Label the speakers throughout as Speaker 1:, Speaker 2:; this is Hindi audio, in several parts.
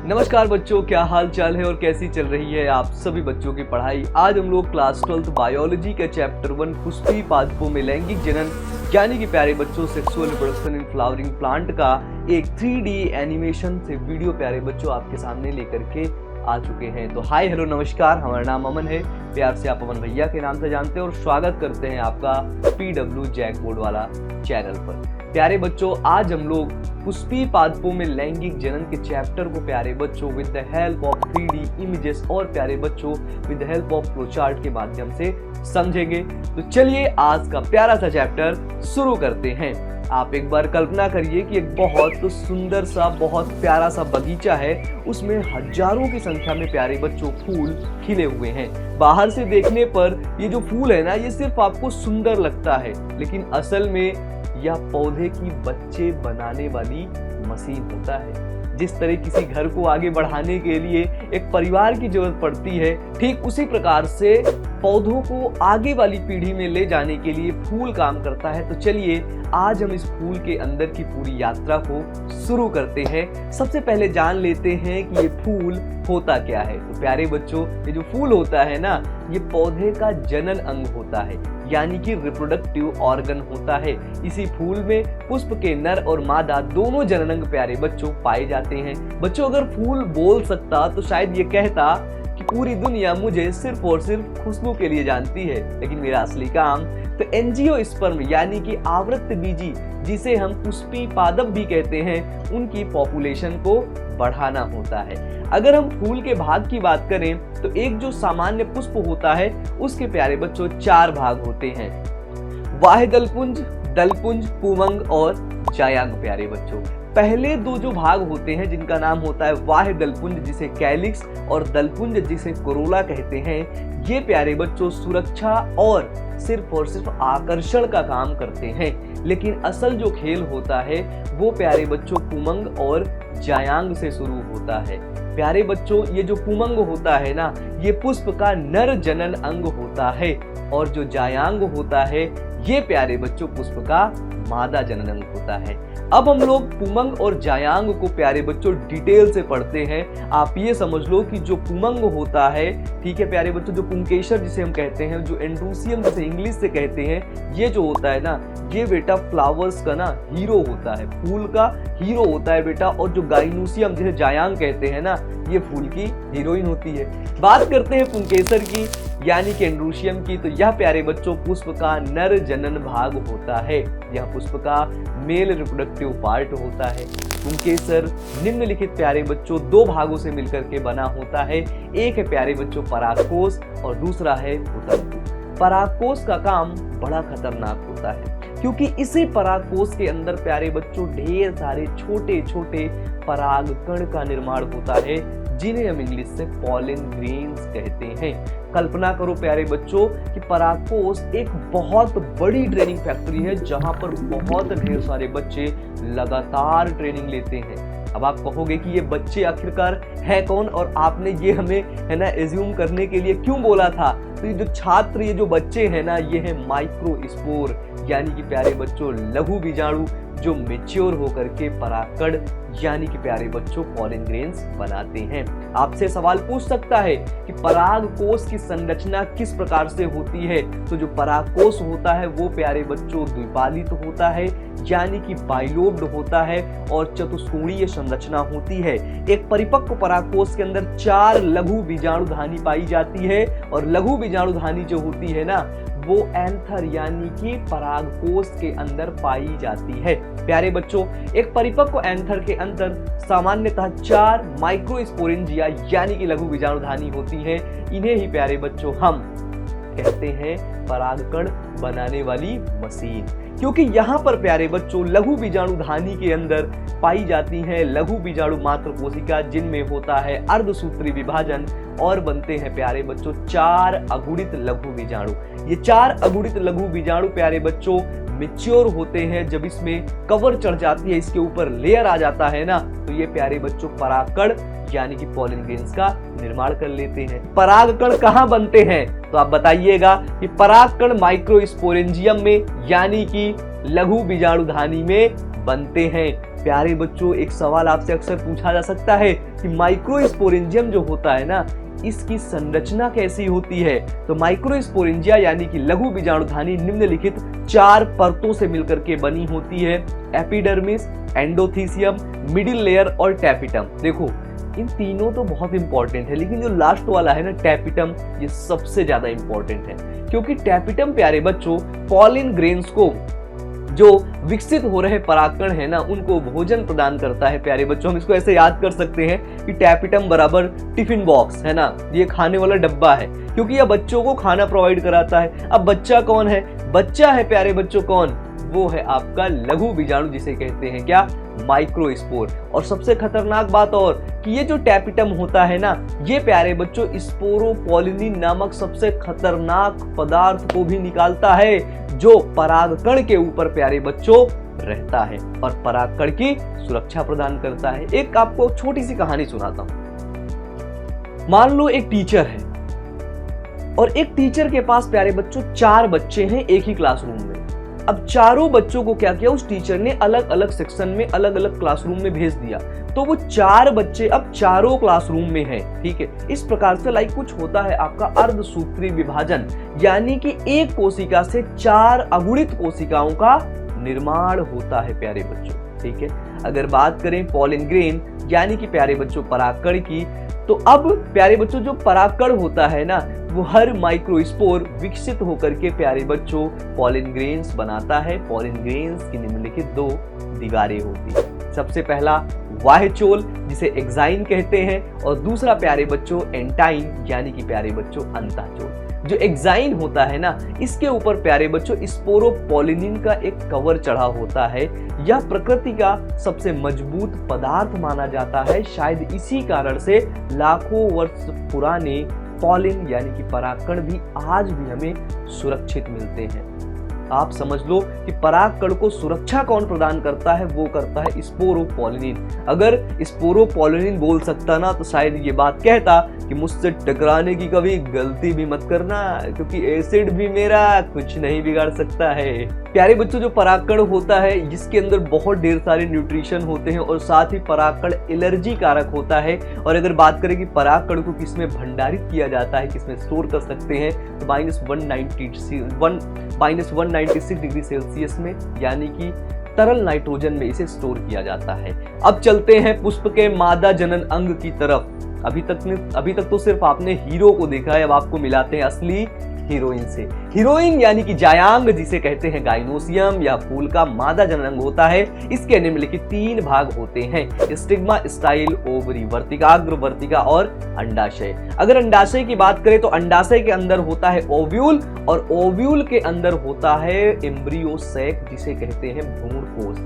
Speaker 1: नमस्कार बच्चों, क्या हाल चाल है और कैसी चल रही है आप सभी बच्चों की पढ़ाई। आज हम लोग क्लास 12 बायोलॉजी के चैप्टर 1 पुष्पीय पादपों में लैंगिक जनन यानी कि प्यारे बच्चों sexual reproduction in flowering plant का एक 3D एनिमेशन से वीडियो प्यारे बच्चों आपके सामने लेकर के आ चुके हैं। तो हाय हेलो नमस्कार, हमारा नाम अमन है, प्यार से आप अमन भैया के नाम से जानते हैं और स्वागत करते हैं आपका PW जैक बोर्ड वाला चैनल पर। प्यारे बच्चों, आज हम लोग पुष्पीय पादपों में लैंगिक जनन के चैप्टर को प्यारे बच्चों with the help of 3D images और प्यारे बच्चों with the help of flow chart के माध्यम से समझेंगे। तो चलिए आज का प्यारा सा चैप्टर शुरू करते हैं। आप एक बार कल्पना करिए कि एक बहुत सुंदर सा बहुत प्यारा सा बगीचा है, उसमें हजारों की संख्या में प्यारे बच्चों फूल खिले हुए हैं। बाहर से देखने पर ये जो फूल है ना, ये सिर्फ आपको सुंदर लगता है, लेकिन असल में यह पौधे की बच्चे बनाने वाली मशीन होता है। जिस तरह किसी घर को आगे बढ़ाने के लिए एक परिवार की जरूरत पड़ती है, ठीक उसी प्रकार से पौधों को आगे वाली पीढ़ी में ले जाने के लिए फूल काम करता है। तो चलिए आज हम इस फूल के अंदर की पूरी यात्रा को शुरू करते हैं। सबसे पहले जान लेते हैं कि ये फूल होता क्या है। तो प्यारे बच्चों, ये जो फूल होता है ना, ये पौधे का जनन अंग होता है, यानी कि रिप्रोडक्टिव ऑर्गन होता है। इसी फूल में पुष्प के नर और मादा दोनों जनन अंग प्यारे बच्चों पाए जाते हैं। बच्चों, अगर फूल बोल सकता तो शायद ये कहता कि पूरी दुनिया मुझे सिर्फ और सिर्फ खुशबू के लिए जानती है, लेकिन मेरा असली काम तो एंजियोस्पर्म यानी कि आवृत्त बीजी, जिसे हम पुष्पीय पादप भी कहते हैं, उनकी पॉपुलेशन को बढ़ाना होता है। अगर हम फूल के भाग की बात करें तो एक जो सामान्य पुष्प होता है उसके प्यारे बच्चों 4 भाग होते हैं, बाह्य दलपुंज, दलपुंज, पुंमंग और जायांग। प्यारे बच्चों, पहले 2 जो भाग होते हैं जिनका नाम होता है बाह्य दलपुंज जिसे कैलिक्स और दलपुंज जिसे कोरोला कहते हैं, ये प्यारे बच्चों सुरक्षा और सिर्फ आकर्षण का काम करते हैं। लेकिन असल जो खेल होता है वो प्यारे बच्चों पुंमंग और जायांग से शुरू होता है। प्यारे बच्चों, ये जो पुंमंग होता है ना, ये पुष्प का नर जनन अंग होता है, और जो जायांग होता है ये प्यारे बच्चों पुष्प का मादा जनन अंग होता है। अब हम लोग पुंमंग और जायांग को प्यारे बच्चों डिटेल से पढ़ते हैं। आप ये समझ लो कि जो पुंमंग होता है, ठीक है प्यारे बच्चों, जो पुंकेसर जिसे हम कहते हैं, जो एंड्रूसियम जिसे इंग्लिश से कहते हैं, ये जो होता है ना, ये बेटा फ्लावर्स का ना हीरो होता है, फूल का हीरो होता है बेटा। और जो गाइनोसियम जिसे जायांग कहते हैं ना, ये फूल की हीरोइन होती है। बात करते हैं पुंकेसर की यानी कि एंड्रूसियम की, तो यह प्यारे बच्चों पुष्प का नर जनन भाग होता है। यह पुष्प का मेल रिप्रोडक्टिव पार्ट होता है। पुंकेसर निम्नलिखित प्यारे बच्चों 2 भागों से मिलकर के बना होता है। एक है प्यारे बच्चों परागकोश और दूसरा है उतंतु। परागकोश का काम बड़ा खतरनाक होता है, क्योंकि इसी परागकोश के अंदर प्यारे बच्चों ढेर सारे छोटे छोटे पराग कण का निर्माण होता है, जिन्हें हम इंग्लिश से पॉलन ग्रेन्स कहते हैं। कल्पना करो प्यारे बच्चों कि परागकोश एक बहुत बड़ी ट्रेनिंग फैक्ट्री है, जहां पर बहुत ढेर सारे बच्चे लगातार ट्रेनिंग लेते हैं। अब आप कहोगे कि ये बच्चे आखिरकार है कौन, और आपने ये हमें है ना एज्यूम करने के लिए क्यों बोला था। तो ये जो छात्र, ये जो बच्चे हैं ना, ये है माइक्रोस्पोर यानी कि प्यारे बच्चों लघु बीजाणु, जो मेच्योर होकर के परागकण यानी कि प्यारे बच्चों पॉलन ग्रेन्स बनाते हैं। आपसे सवाल पूछ सकता है कि परागकोश की संरचना किस प्रकार से होती है। तो जो परागकोश होता है वो प्यारे बच्चों द्विपालित होता है, यानी कि बाइलोब्ड होता है, और चतुष्कोणीय संरचना होती है। एक परिपक्व परागकोश के अंदर 4 लघु बीजाणुधानी पाई जाती है, और लघु बीजाणुधानी जो होती है ना, वो एंथर यानी कि परागकोश के अंदर पाई जाती है। प्यारे बच्चों, एक परिपक्व एंथर के अंदर सामान्यतः 4 माइक्रोस्पोरेंजिया यानी कि लघु बीजाणुधानी होती है। इन्हें ही प्यारे बच्चों हम कहते हैं परागकण बनाने वाली मशीन, क्योंकि यहाँ पर प्यारे बच्चों लघु बीजाणुधानी के अंदर पाई जाती हैं लघु बीजाणु मात्र कोशिका, जिनमें होता है अर्धसूत्री विभाजन, और बनते हैं प्यारे बच्चों 4 अगुणित लघु बीजाणु। ये 4 अगुणित लघु बीजाणु प्यारे बच्चों मैच्योर होते हैं। जब इसमें कवर चढ़ जाती है, इसके ऊपर लेयर आ जाता है ना, तो ये प्यारे बच्चों परागकण यानी कि पॉलन ग्रेन्स का निर्माण कर लेते हैं। परागकण कहाँ बनते हैं, तो आप बताइएगा कि परागकण माइक्रोस्पोरेंजियम में यानी कि लघु बीजाणुधानी में बनते हैं। प्यारे बच्चों, एक सवाल आपसे अक्सर पूछा जा सकता है कि माइक्रोस्पोरेंजियम जो होता है ना, इसकी संरचना कैसी होती है। तो माइक्रोस्पोरेंजिया यानी कि लघु बीजाणुधानी निम्नलिखित 4 परतों से मिलकर के बनी होती है: एपिडर्मिस, एंडोथीसियम, मिडिल लेयर और टैपिटम। देखो इन तीनों तो बहुत इंपॉर्टेंट है, लेकिन जो लास्ट वाला है ना टैपिटम, ये सबसे ज्यादा इंपॉर्टेंट है, क्योंकि टैपिटम प्यारे बच्चों पॉलिन ग्रेन्स को, जो विकसित हो रहे परागकण है ना, उनको भोजन प्रदान करता है। प्यारे बच्चों, हम इसको ऐसे याद कर सकते हैं कि टैपिटम बराबर टिफिन बॉक्स है ना, ये खाने वाला डब्बा है, क्योंकि यह बच्चों को खाना प्रोवाइड कराता है। अब बच्चा कौन है? बच्चा है प्यारे बच्चों कौन? वो है आपका लघु बीजाणु, जिसे कहते हैं क्या? माइक्रोस्पोर। और सबसे खतरनाक बात और कि ये जो टैपिटम होता है ना, ये प्यारे बच्चों स्पोरोपोलिनिन नामक सबसे खतरनाक पदार्थ को भी निकालता है, जो परागकण के ऊपर प्यारे बच्चों रहता है और परागकण की सुरक्षा प्रदान करता है। एक आपको छोटी सी कहानी सुनाता हूं। मान लो एक टीचर है और एक टीचर के पास प्यारे बच्चों 4 बच्चे हैं एक ही क्लासरूम में। अब चारों बच्चों को क्या किया, उस टीचर ने अलग अलग सेक्शन में, अलग अलग क्लासरूम में भेज दिया। तो वो 4 बच्चे अब चारों क्लासरूम में हैं, ठीक है। इस प्रकार से लाइक कुछ होता है आपका अर्धसूत्री विभाजन, यानी कि एक कोशिका से 4 अगुणित कोशिकाओं का निर्माण होता है प्यारे बच्चों, ठीक है। अगर बात करें पॉलिन ग्रेन यानी कि प्यारे बच्चों परागकण की, तो अब प्यारे बच्चों जो परागकण होता है ना, वो हर माइक्रोस्पोर विकसित होकर के प्यारे बच्चों पॉलिन ग्रेन्स बनाता है। पॉलिन ग्रेन्स की निम्नलिखित 2 दीवारें होती है। सबसे पहला वाह्यचोल, जिसे एक्साइन कहते हैं, और दूसरा प्यारे बच्चों एंटाइन यानी कि प्यारे बच्चों अंतःचोल। जो एक्साइन होता है ना, इसके ऊपर प्यारे बच्चों स्पोरोपोलिनिन का एक कवर चढ़ा होता है। यह प्रकृति का सबसे मजबूत पदार्थ माना जाता है। शायद इसी कारण से लाखों वर्ष पुराने पॉलिन यानी कि परागकण भी आज भी हमें सुरक्षित मिलते हैं। आप समझ लो कि परागकण को सुरक्षा कौन प्रदान करता है? वो करता है स्पोरोपोलिनिन। अगर स्पोरोपोलिनिन बोल सकता ना, तो शायद ये बात कहता कि मुझसे टकराने की कभी गलती भी मत करना, क्योंकि एसिड भी मेरा कुछ नहीं बिगाड़ सकता है। प्यारे बच्चों जो परागकण होता है, जिसके अंदर बहुत ढेर सारे न्यूट्रिशन होते हैं और साथ ही परागकण एलर्जी कारक होता है। और अगर बात करें कि परागकण को किसमें भंडारित किया जाता है, किसमें स्टोर कर सकते हैं, तो -196 डिग्री सेल्सियस में, यानी कि तरल नाइट्रोजन में इसे स्टोर किया जाता है। अब चलते हैं पुष्प के मादा जनन अंग की तरफ। अभी तक तो सिर्फ आपने हीरो को देखा है, अब आपको मिलाते हैं असली हीरोइन से। हीरोइन यानी कि जायांग, जिसे कहते हैं गाइनोसियम, यह फूल का मादा जनन अंग होता है। इसके निम्नलिखित 3 भाग होते हैं: स्टिग्मा, स्टाइल, ओवरी, वर्तिकाग्र, वर्तिका और अंडाशय। अगर अंडाशय की बात करें तो अंडाशय के अंदर होता है ओव्यूल, और ओव्यूल के अंदर होता है एम्ब्रियो सैक, जिसे कहते हैं भ्रूणकोश।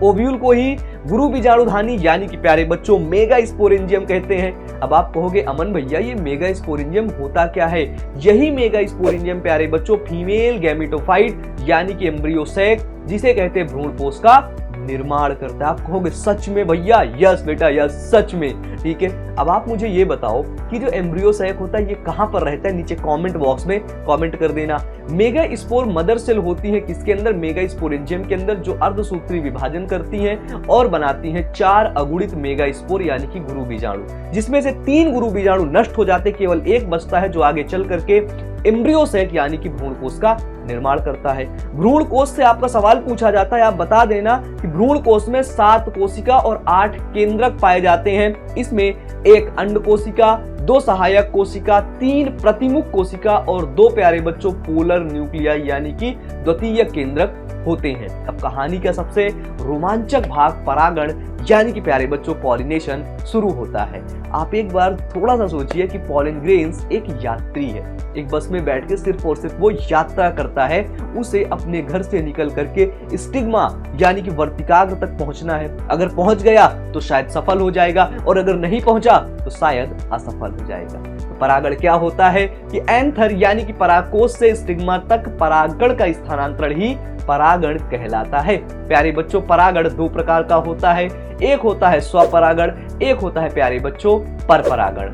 Speaker 1: ओव्यूल को ही गुरु बीजाणुधानी यानी कि प्यारे बच्चों मेगा स्पोरेंजियम कहते हैं। अब आप कहोगे अमन भैया ये मेगा स्पोरेंजियम होता क्या है? यही मेगा स्पोरेंजियम प्यारे बच्चों फीमेल गैमेटोफाइट यानी कि एम्ब्रियो सैक, जिसे कहते हैं भ्रूणकोश का निर्माण करता है। आप कहोगे सच में भैया? यस बेटा यस, सच में, ठीक है। अब आप मुझे ये बताओ कि जो एम्ब्रियो सैक होता है ये कहां पर रहता है? नीचे कमेंट बॉक्स में कमेंट कर देना। मेगा स्पोर मदर सेल होती है किसके अंदर? मेगा स्पोरेंजियम के अंदर, जो अर्धसूत्री विभाजन करती हैं और बनाती हैं 4 अगुणित मेगा स्पोर यानी कि गुरु बीजाणु, जिसमें से 3 गुरु बीजाणु नष्ट हो जाते, केवल एक बचता है, जो आगे चल करके एम्ब्रियो सैक यानी कि भ्रूणकोश का निर्माण करता है। भ्रूणकोश से आपका सवाल पूछा जाता है, आप बता देना कि भ्रूणकोश में 7 कोशिका और 8 केंद्रक पाए जाते हैं। इसमें 1 अंड कोशिका, 2 सहायक कोशिका, 3 प्रतिमुख कोशिका और 2 प्यारे बच्चों पोलर न्यूक्लियाई यानी कि द्वितीय केंद्रक होते हैं। अब कहानी का सबसे रोमांचक भाग परागण यानी कि प्यारे बच्चों पॉलिनेशन शुरू होता है। आप एक बार थोड़ा सा सोचिए कि पॉलिन ग्रेन्स एक यात्री है, एक बस में बैठ के सिर्फ और सिर्फ वो यात्रा करता है। उसे अपने घर से निकल करके स्टिग्मा यानी कि वर्तिकाग्र तक पहुंचना है। अगर पहुंच गया तो शायद सफल हो जाएगा, और अगर नहीं पहुंचा तो शायद असफल हो जाएगा। तो परागण क्या होता है कि एंथर यानी कि परागकोश से स्टिग्मा तक परागण का स्थानांतरण ही परागण कहलाता है। प्यारे बच्चों परागण 2 प्रकार का होता है, एक होता है स्वपरागण, एक होता है प्यारे बच्चों परपरागण।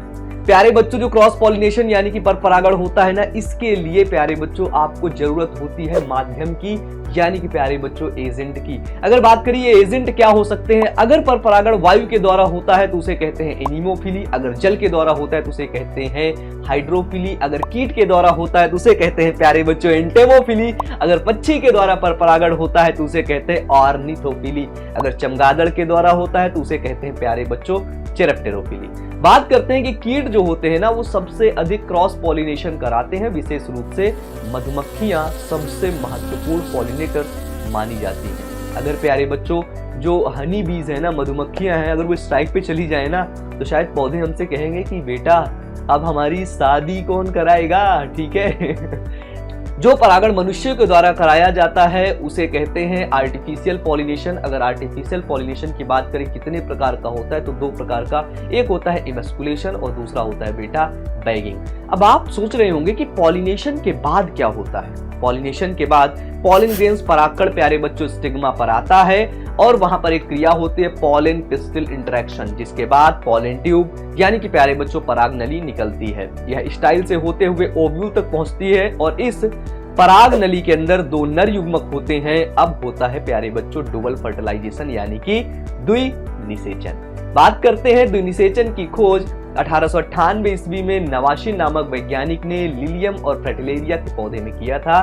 Speaker 1: प्यारे बच्चों जो क्रॉस पॉलिनेशन यानी कि परपरागण होता है ना, इसके लिए प्यारे बच्चों आपको जरूरत होती है माध्यम की, यानी कि प्यारे बच्चों एजेंट की। अगर बात करिए एजेंट क्या हो सकते हैं, अगर पर परागण वायु के द्वारा होता है तो उसे कहते हैं एनीमोफिली, अगर जल के द्वारा होता है तो उसे कहते हैं हाइड्रोफिली, अगर कीट के द्वारा होता है तो उसे कहते हैं प्यारे बच्चों एंटेमोफिली, अगर पक्षी के द्वारा पर परागण होता है तो उसे कहते हैं ऑर्निथोफिली, अगर चमगादड़ के द्वारा होता है तो उसे कहते हैं प्यारे बच्चों चेरेप्टेरोफिली। बात करते हैं कि कीट जो होते हैं ना वो सबसे अधिक क्रॉस पॉलिनेशन कराते हैं, विशेष रूप से मधुमक्खियां सबसे महत्वपूर्ण पॉलिनेटर्स मानी जाती हैं। अगर प्यारे बच्चों जो हनी बीज है ना, मधुमक्खियां हैं, अगर वो स्ट्राइक पे चली जाए ना तो शायद पौधे हमसे कहेंगे कि बेटा अब हमारी शादी कौन कराएगा, ठीक है। जो परागण मनुष्य के द्वारा कराया जाता है उसे कहते हैं आर्टिफिशियल पॉलिनेशन। अगर आर्टिफिशियल पॉलिनेशन की बात करें कितने प्रकार का होता है तो दो प्रकार का, एक होता है इमस्कुलेशन और दूसरा होता है बेटा बैगिंग। अब आप सोच रहे होंगे कि पॉलिनेशन के बाद क्या होता है। पॉलिनेशन के बाद पॉलिन ग्रेन्स परागकण प्यारे बच्चों स्टिग्मा पर आता है और वहां पर एक क्रिया होती है पॉलिन पिस्टिल इंटरेक्शन, जिसके बाद पॉलिन ट्यूब यानी कि प्यारे बच्चों पराग नली निकलती है। यह स्टाइल से होते हुए ओव्यूल तक पहुंचती है और इस पराग नली के अंदर दो नर युग्मक होते हैं। अब होता है प्यारे बच्चों डबल फर्टिलाइजेशन यानी कि द्विनिषेचन। बात करते हैं द्विनिषेचन की खोज 1898 ईस्वी में नवाशी नामक वैज्ञानिक ने लिलियम और फ्रेटिलेरिया के पौधे में किया था।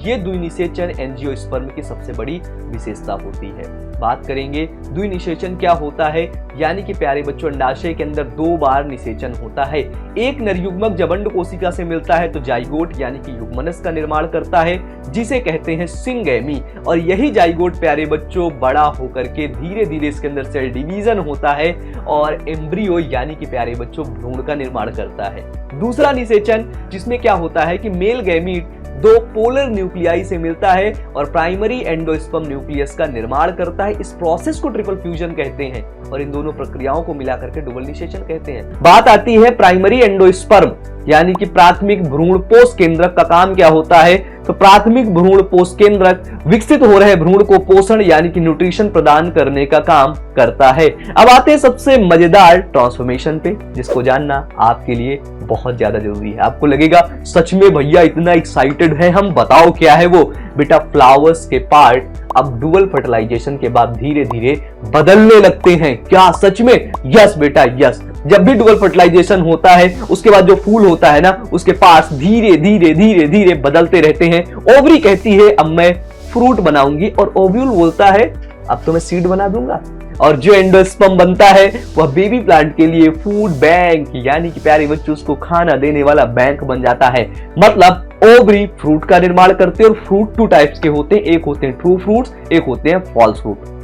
Speaker 1: ये द्विनिषेचन एंजियोस्पर्म की सबसे बड़ी विशेषता होती है। बात करेंगे द्विनिषेचन क्या होता है, यानी कि प्यारे बच्चों अंडाशय के अंदर 2 बार निषेचन होता है। एक नर युग्मक जब अंड कोशिका से मिलता है तो जाइगोट यानी कि युग्मनस का निर्माण करता है जिसे कहते हैं सिंगैमी, और यही जाइगोट प्यारे बच्चों बड़ा होकर के धीरे धीरे इसके अंदर सेल डिवीजन होता है और एम्ब्रियो यानी कि प्यारे बच्चों भ्रूण का निर्माण करता है। दूसरा निषेचन जिसमें क्या होता है कि मेल गैमीट 2 पोलर न्यूक्लियाई से मिलता है और प्राइमरी एंडोस्पर्म न्यूक्लियस का निर्माण करता है। इस प्रोसेस को ट्रिपल फ्यूजन कहते हैं और इन दोनों प्रक्रियाओं को मिलाकर के डबल निषेचन कहते हैं। बात आती है प्राइमरी एंडोस्पर्म यानी कि प्राथमिक भ्रूण पोष केंद्रक का काम क्या होता है, तो प्राथमिक भ्रूण पोष केंद्रक विकसित हो रहे भ्रूण को पोषण यानी कि न्यूट्रिशन प्रदान करने का काम करता है। अब आते हैं सबसे मजेदार ट्रांसफॉर्मेशन पे, जिसको जानना आपके लिए बहुत ज्यादा जरूरी है। आपको लगेगा सच में भैया इतना एक्साइटेड है हम, बताओ क्या है वो। बेटा फ्लावर्स के पार्ट अब डुअल फर्टिलाइजेशन के बाद धीरे धीरे बदलने लगते हैं। क्या सच में? यस बेटा यस। जब भी डुअल फर्टिलाइजेशन होता है उसके बाद जो फूल होता है ना उसके पार्ट्स धीरे धीरे धीरे धीरे बदलते रहते हैं। ओवरी कहती है अब मैं फ्रूट बनाऊंगी और ओव्यूल बोलता है अब तो मैं सीड बना दूंगा, और जो एंडोस्पर्म बनता है वह बेबी प्लांट के लिए फूड बैंक यानी कि प्यारे बच्चों उसको खाना देने वाला बैंक बन जाता है। मतलब ओवरी फ्रूट का निर्माण करते हैं और फ्रूट 2 टाइप्स के होते हैं, एक होते हैं ट्रू फ्रूट्स, एक होते हैं फॉल्स फ्रूट।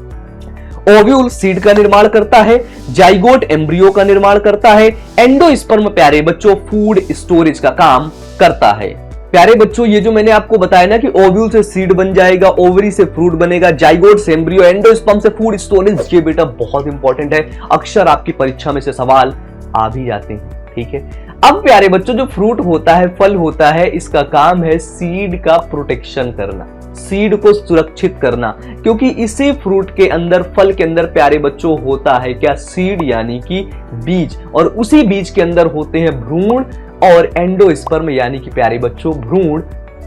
Speaker 1: ओव्यूल सीड का निर्माण करता है, जाइगोट एम्ब्रियो का निर्माण करता है, एंडोस्पर्म प्यारे बच्चों फूड स्टोरेज का काम करता है। प्यारे बच्चों ये जो मैंने आपको बताया ना कि ओव्यूल से सीड बन जाएगा, ओवरी से फ्रूट बनेगा, जाइगोट से एम्ब्रियो, एंडोस्पर्म से फूड स्टोरेज, ये बेटा बहुत इंपॉर्टेंट है, अक्सर आपकी परीक्षा में से सवाल आ भी जाते हैं, ठीक है। अब प्यारे बच्चों जो फ्रूट होता है, फल होता है, इसका काम है सीड का प्रोटेक्शन करना, सीड को सुरक्षित करना, क्योंकि इसी फ्रूट के अंदर, फल के अंदर प्यारे बच्चों होता है क्या, सीड यानी कि बीज, और उसी बीज के अंदर होते हैं भ्रूण और एंडोस्पर्म यानी कि प्यारे बच्चों भ्रूण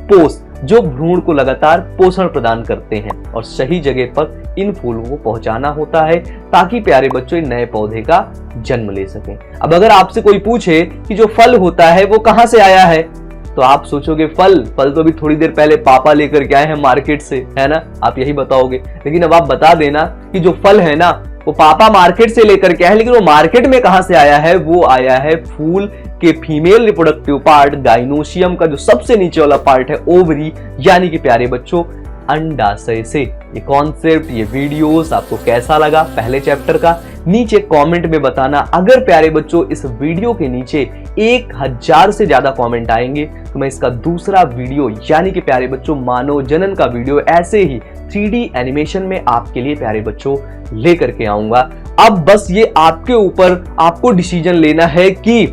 Speaker 1: पोष, जो भ्रूण को लगातार पोषण प्रदान करते हैं और सही जगह पर इन फूलों को पहुंचाना होता है ताकि प्यारे बच्चों नए पौधे का जन्म ले सकें। अब अगर आपसे कोई पूछे कि जो फल होता है वो कहां से आया है, तो आप सोचोगे फल तो अभी थोड़ी देर पहले पापा लेकर के आए हैं मार्केट से, है ना, आप यही बताओगे। लेकिन अब आप बता देना कि जो फल है ना वो पापा मार्केट से लेकर के आए, लेकिन वो मार्केट में कहां से आया है, वो आया है फूल के फीमेल रिप्रोडक्टिव पार्ट, गाइनोशियम का जो सबसे नीचे वाला पार्ट है, ओवरी यानी कि प्यारे बच्चों अंडाशय से। ये कॉन्सेप्ट, ये वीडियोस आपको कैसा लगा पहले चैप्टर का, नीचे कमेंट में बताना। अगर प्यारे बच्चों इस वीडियो के नीचे 1000 से ज्यादा कमेंट आएंगे तो मैं इसका दूसरा वीडियो यानी कि प्यारे बच्चों मानव जनन का वीडियो ऐसे ही 3D एनिमेशन में आपके लिए प्यारे बच्चों लेकर के आऊंगा। अब बस ये आपके ऊपर, आपको डिसीजन लेना है कि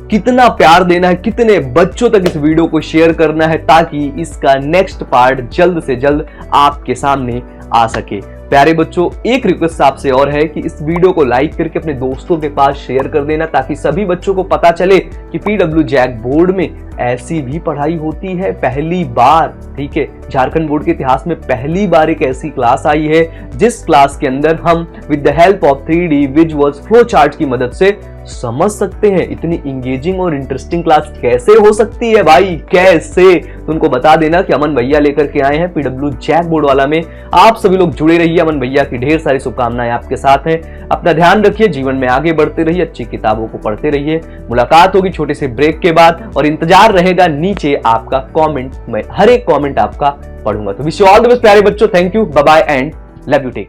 Speaker 1: कितना प्यार देना है, कितने बच्चों तक इस वीडियो को शेयर करना है ताकि इसका नेक्स्ट पार्ट जल्द से जल्द आपके सामने आ सके। प्यारे बच्चों एक रिक्वेस्ट आपसे और है कि इस वीडियो को लाइक करके अपने दोस्तों के पास शेयर कर देना ताकि सभी बच्चों को पता चले कि PW जैक बोर्ड में ऐसी भी पढ़ाई होती है पहली बार, ठीक है। झारखंड बोर्ड के इतिहास में पहली बार एक ऐसी क्लास आई है जिस क्लास के अंदर हम with the help of 3D visuals flow chart की मदद से समझ सकते हैं। इतनी इंगेजिंग और इंटरेस्टिंग क्लास कैसे हो सकती है भाई, कैसे? तो उनको बता देना कि अमन भैया लेकर के आए हैं PW जैक बोर्ड वाला में। आप सभी लोग जुड़े रहिए, अमन भैया की ढेर सारी शुभकामनाएं आपके साथ हैं। अपना ध्यान रखिए, जीवन में आगे बढ़ते रहिए, अच्छी किताबों को पढ़ते रहिए। मुलाकात होगी छोटे से ब्रेक के बाद और इंतजार रहेगा नीचे आपका कॉमेंट, मैं हर एक कॉमेंट आपका पढ़ूंगा। तो wish you all the best प्यारे बच्चों, thank you, bye bye and love you, take.